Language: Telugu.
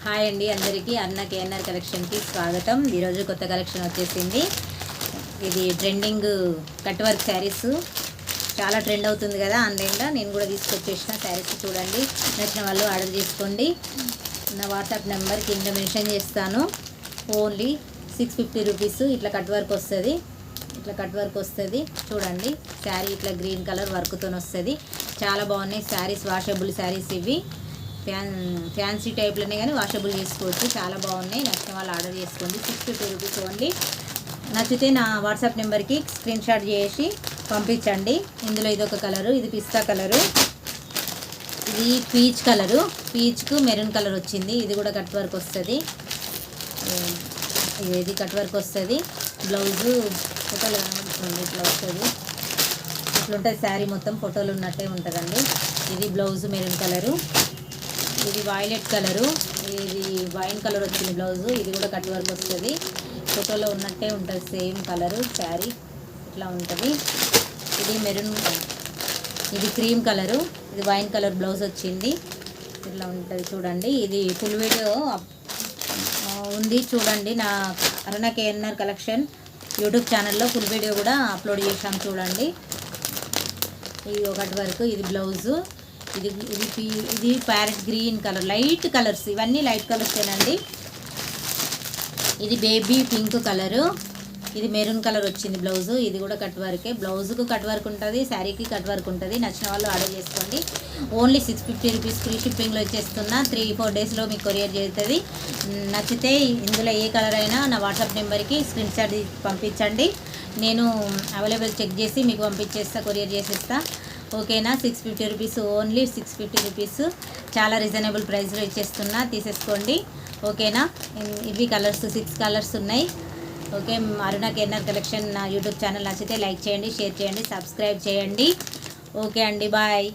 హాయ్ అండి అందరికీ అన్న కేఎన్ఆర్ కలెక్షన్కి స్వాగతం. ఈరోజు కొత్త కలెక్షన్ వచ్చేసింది. ఇది ట్రెండింగ్ కట్ వర్క్ శారీస్ చాలా ట్రెండ్ అవుతుంది కదా ఆన్లైన్లో. నేను కూడా తీసుకొచ్చేసిన శారీస్ చూడండి, నచ్చిన వాళ్ళు ఆర్డర్ చేసుకోండి. నా వాట్సాప్ నెంబర్ కింద మెన్షన్ చేస్తాను. Only 650 rupees. ఇట్లా కట్ వర్క్ వస్తుంది, చూడండి. శారీ ఇట్లా గ్రీన్ కలర్ వర్క్తో వస్తుంది. చాలా బాగున్నాయి శారీస్, వాషబుల్ శారీస్ ఇవి. ఫ్యాన్సీ టైప్లోనే కానీ వాషబుల్ చేసుకోవచ్చు. చాలా బాగున్నాయి, నచ్చిన వాళ్ళు ఆర్డర్ చేసుకోండి. 650 రూపీస్ ఓన్లీ. నచ్చితే నా వాట్సాప్ నెంబర్కి స్క్రీన్ షాట్ చేసి పంపించండి. ఇందులో ఇదొక కలరు, ఇది పిస్తా కలరు, ఇది పీచ్ కలరు, పీచ్కు మెరూన్ కలర్ వచ్చింది. ఇది కూడా కట్ వర్క్ వస్తుంది. ఇది కట్ వర్క్ వస్తుంది. బ్లౌజు ఫోటోలు కనబడుతుంది, ఇట్లా వస్తుంది. ఇట్లుంటుంది శారీ మొత్తం, ఫోటోలు ఉన్నట్టే ఉంటుందండి. ఇది బ్లౌజు మెరూన్ కలరు, ఇది వైలెట్ కలరు, ఇది వైన్ కలర్ వచ్చింది బ్లౌజు. ఇది కూడా కట్ వర్క్ వస్తుంది, ఫోటోలో ఉన్నట్టే ఉంటుంది సేమ్ కలరు. శారీ ఇట్లా ఉంటుంది. ఇది మెరూన్, ఇది క్రీమ్ కలరు, ఇది వైన్ కలర్ బ్లౌజ్ వచ్చింది. ఇట్లా ఉంటుంది చూడండి. ఇది ఫుల్ వీడియో ఉంది చూడండి. నా అరుణ కేఎన్ఆర్ కలెక్షన్ యూట్యూబ్ ఛానల్లో ఫుల్ వీడియో కూడా అప్లోడ్ చేశాను చూడండి. ఇది ఒకటి వరకు, ఇది బ్లౌజు, ఇది parrot green colour, light colours, ఇవన్నీ లైట్ కలర్సేనండి. ఇది బేబీ పింక్ కలరు, ఇది మెరూన్ కలర్ వచ్చింది బ్లౌజు. ఇది కూడా కట్ వర్కే, బ్లౌజుకు కట్ వర్క్ ఉంటుంది, శారీకి కట్ వర్క్ ఉంటుంది. నచ్చిన వాళ్ళు ఆర్డర్ చేసుకోండి. ఓన్లీ 650 రూపీస్ ఫ్రీ షిప్పింగ్లో ఇచ్చేస్తున్నా. 3-4 డేస్లో మీకు కొరియర్ చేస్తుంది. నచ్చితే ఇందులో ఏ కలర్ అయినా నా వాట్సాప్ నెంబర్కి స్క్రీన్ షాట్ పంపించండి. నేను అవైలబుల్ చెక్ చేసి మీకు పంపించేస్తా, కొరియర్ చేసేస్తా. ఓకేనా? 650 రూపీస్, ఓన్లీ 650 రూపీస్. చాలా రీజనబుల్ ప్రైస్లో ఇచ్చేస్తున్నా, తీసేసుకోండి. ఓకేనా? ఇవి కలర్స్ 6 కలర్స్ ఉన్నాయి. ఓకే, అరుణ కేఎన్ఆర్ కలెక్షన్ నా యూట్యూబ్ ఛానల్ నచ్చితే లైక్ చేయండి, షేర్ చేయండి, సబ్స్క్రైబ్ చేయండి. ఓకే అండి, బాయ్.